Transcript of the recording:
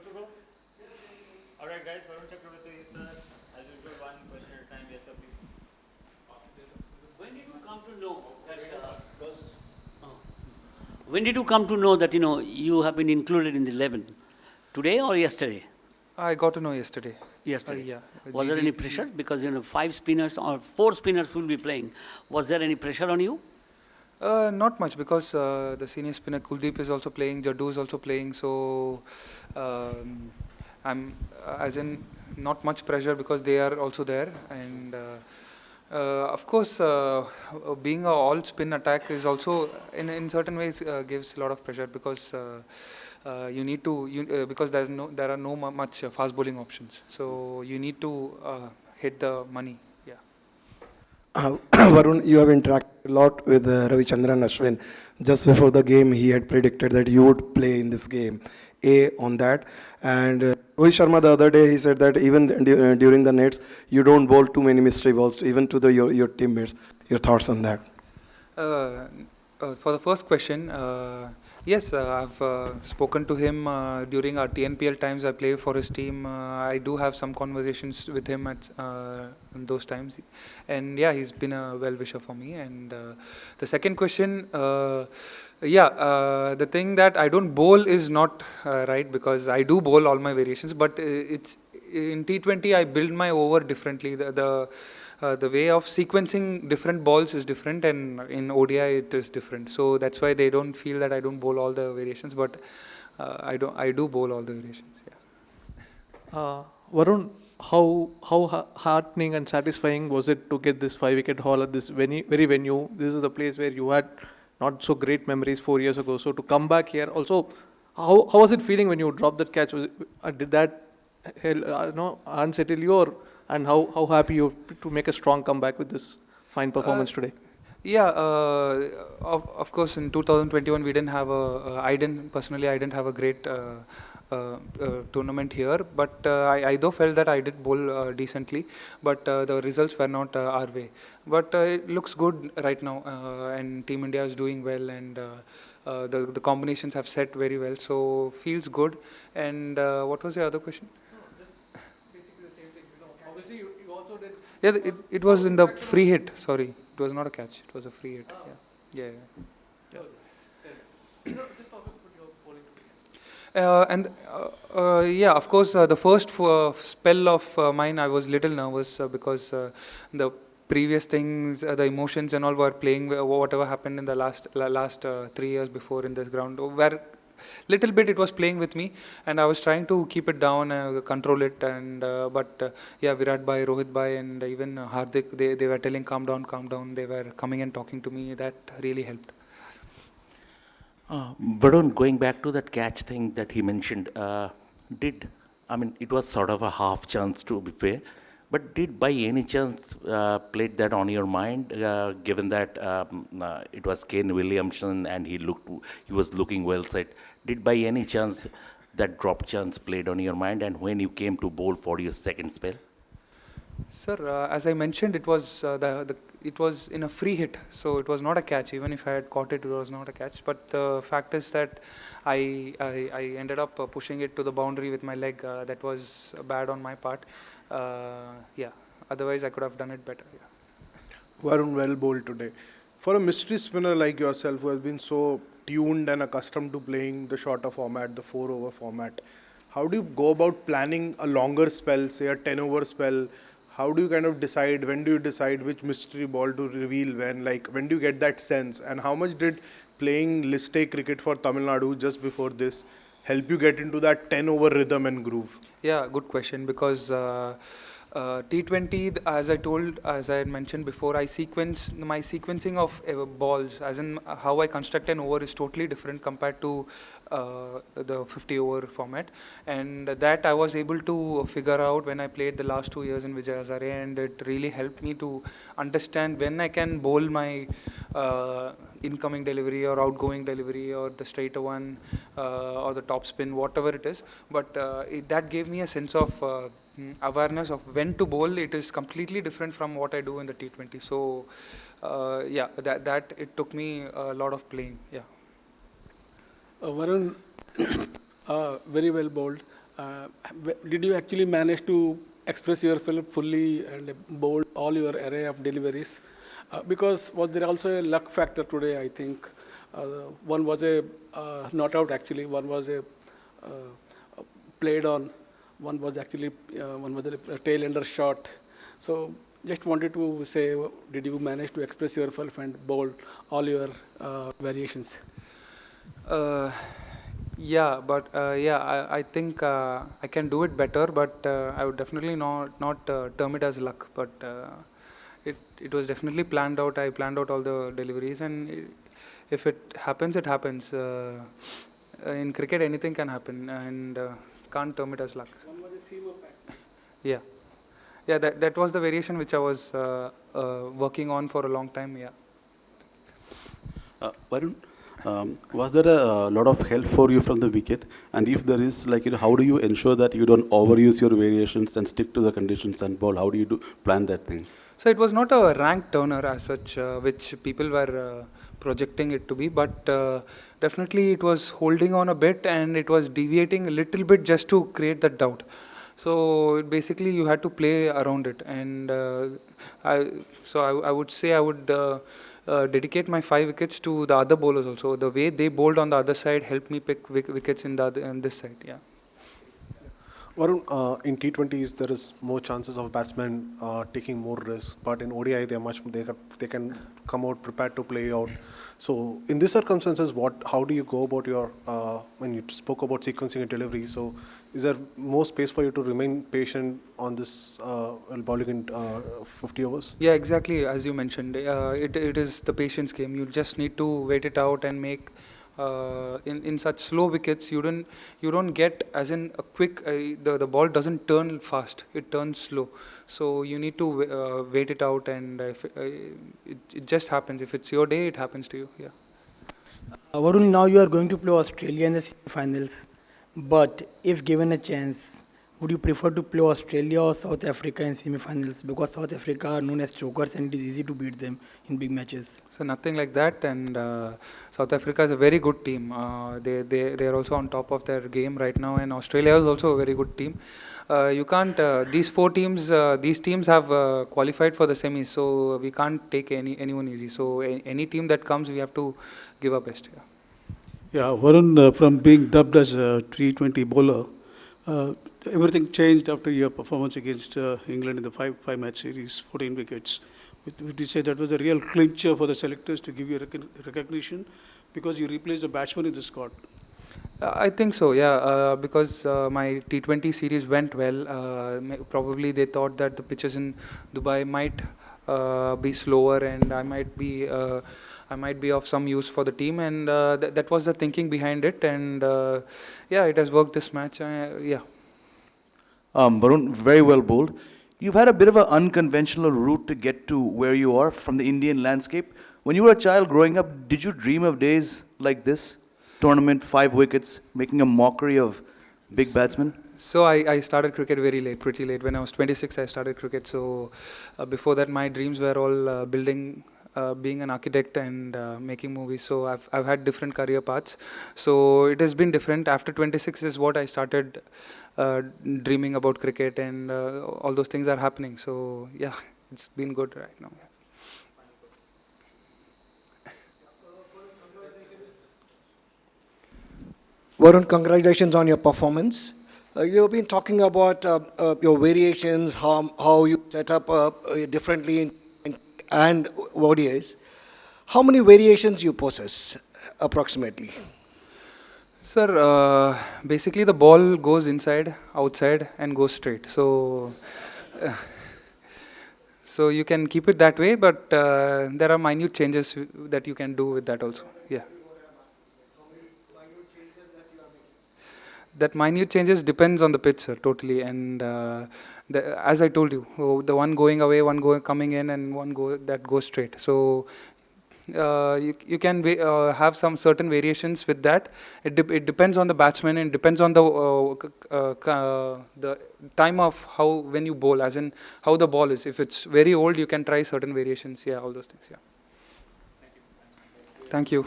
to go? Alright guys, Varun Chakaravarthy with us. As usual, one question at a time. Yes sir, please. When did you come to know that when did you come to know that you have been included in the 11? Today or yesterday? I got to know yesterday. Yesterday. Yeah. Was there any pressure? Because 5 spinners or 4 spinners will be playing. Was there any pressure on you? Not much because the senior spinner Kuldeep is also playing, Jaddu is also playing, so I'm as in not much pressure because they are also there, and of course being a all spin attack is also in certain ways gives a lot of pressure because you need to because there are no much fast bowling options, so you need to hit the money. Yeah. Varun, you have interacted a lot with Ravichandran Ashwin. Just before the game, he had predicted that you would play in this game. On that. And Rohit Sharma the other day, he said that even during the nets, you don't bowl too many mystery balls, even to your teammates. Your thoughts on that? For the first question, yes, I've spoken to him during our TNPL times. I play for his team. I do have some conversations with him at in those times, and yeah, he's been a well-wisher for me. And the second question, the thing that I don't bowl is not right because I do bowl all my variations, but it's in T20 I build my over differently. The way of sequencing different balls is different, and in ODI it is different. So that's why they don't feel that I don't bowl all the variations, but I do bowl all the variations. Yeah. Varun, how heartening and satisfying was it to get this 5-wicket haul at this very venue? This is the place where you had not so great memories 4 years ago. So to come back here, also, how was it feeling when you dropped that catch? Did that unsettle you, and how happy you to make a strong comeback with this fine performance today? Yeah, of course, in 2021 we didn't have I didn't have a great tournament here, but I though felt that I did bowl decently, but the results were not our way. But it looks good right now, and Team India is doing well, and the combinations have set very well, so feels good. And what was the other question? Basically the same thing. Obviously you also did. Yeah, it was in the free hit. Sorry, it was not a catch. It was a free hit. Yeah. Yeah, of course, the first spell of mine, I was little nervous because the previous things, the emotions and all were playing. Whatever happened in the last 3 years before in this ground, where little bit it was playing with me, and I was trying to keep it down, control it, and but yeah, Virat bhai, Rohit bhai, and even Hardik, they were telling calm down, calm down. They were coming and talking to me. That really helped. Varun, going back to that catch thing that he mentioned, it was sort of a half chance to be fair, but did by any chance played that on your mind, given that it was Kane Williamson and he was looking well set? Did by any chance that drop chance played on your mind, and when you came to bowl for your second spell? Sir, as I mentioned, it was it was in a free hit, so it was not a catch. Even if I had caught it, it was not a catch. But the fact is that I ended up pushing it to the boundary with my leg. That was bad on my part. Yeah. Otherwise, I could have done it better. Yeah. Varun, well bowled today. For a mystery spinner like yourself, who has been so tuned and accustomed to playing the shorter format, the 4-over format, how do you go about planning a longer spell, say a 10-over spell? How do you kind of decide, when do you decide which mystery ball to reveal when do you get that sense? And how much did playing list A cricket for Tamil Nadu just before this help you get into that 10-over rhythm and groove? Yeah, good question, because T20, as I had mentioned before, my sequencing of balls, as in how I construct an over, is totally different compared to the 50-over format, and that I was able to figure out when I played the last 2 years in Vijay Hazare, and it really helped me to understand when I can bowl my incoming delivery or outgoing delivery or the straighter one or the top spin, whatever it is. But that gave me a sense of awareness of when to bowl. It is completely different from what I do in the T20. So yeah, that it took me a lot of playing. Yeah. Varun, very well bowled. Did you actually manage to express yourself fully and bold all your array of deliveries? Because was there also a luck factor today? I think one was a not out actually. One was a played on. One was actually one was a tail ender shot. So just wanted to say, did you manage to express yourself and bold all your variations? Uh, yeah, but yeah, I think I can do it better, but I would definitely not term it as luck. But it was definitely planned out. I planned out all the deliveries, and if it happens, it happens. In cricket, anything can happen, and can't term it as luck. One was a seam of pattern. Yeah, yeah, that was the variation which I was working on for a long time. Yeah. Varun, was there a lot of help for you from the wicket? And if there is, like, how do you ensure that you don't overuse your variations and stick to the conditions and ball? How do you plan that thing? So it was not a rank turner as such, which people were projecting it to be, but definitely it was holding on a bit and it was deviating a little bit just to create that doubt. So basically you had to play around it, and I would say I would dedicate my 5 wickets to the other bowlers also. The way they bowled on the other side helped me pick wickets in on this side. Yeah. Varun, in T20s there is more chances of batsmen taking more risks, but in ODI they can come out prepared to play out. So in these circumstances, how do you go about your when you spoke about sequencing and delivery? So is there more space for you to remain patient on this bowling in 50 overs? Yeah, exactly as you mentioned. It is the patience game. You just need to wait it out and make. In such slow wickets, you don't get as in a quick. The ball doesn't turn fast; it turns slow. So you need to wait it out, and if, it just happens. If it's your day, it happens to you. Yeah. Varun, now you are going to play Australia in the semi-finals, but if given a chance, would you prefer to play Australia or South Africa in semi-finals? Because South Africa are known as chokers and it is easy to beat them in big matches. So nothing like that, and South Africa is a very good team. They are also on top of their game right now, and Australia is also a very good team. You can't. These teams have qualified for the semis, so we can't take anyone easy. So any team that comes, we have to give our best. Yeah. Yeah, Varun, from being dubbed as a T20 bowler, everything changed after your performance against England in the five match series, 14 wickets. Would you say that was a real clincher for the selectors to give you recognition because you replaced the batsman in the squad? I think so, yeah, because my T20 series went well. Probably they thought that the pitches in Dubai might be slower, and I might be of some use for the team, and that was the thinking behind it. And yeah, it has worked this match. Yeah. Varun, very well bowled. You've had a bit of an unconventional route to get to where you are from the Indian landscape. When you were a child growing up, did you dream of days like this? Tournament, 5 wickets, making a mockery of big batsmen? So I started cricket very late, pretty late. When I was 26, I started cricket. So before that, my dreams were all building, being an architect and making movies. So I've had different career paths. So it has been different. After 26 is what I started dreaming about cricket, and all those things are happening. So yeah, it's been good right now. Yeah. Varun, congratulations on your performance. You've been talking about your variations, how you set up differently and ODIs. How many variations you possess, approximately? Sir, basically the ball goes inside, outside, and goes straight. So, so you can keep it that way, but there are minute changes that you can do with that also. Yeah. That minute changes depends on the pitch, sir, totally. And as I told you, the one going away, one coming in, and one that goes straight. So you can have some certain variations with that. It depends on the batsman, and depends on the time of when you bowl, as in how the ball is. If it's very old, you can try certain variations. Yeah, all those things. Yeah. Thank you.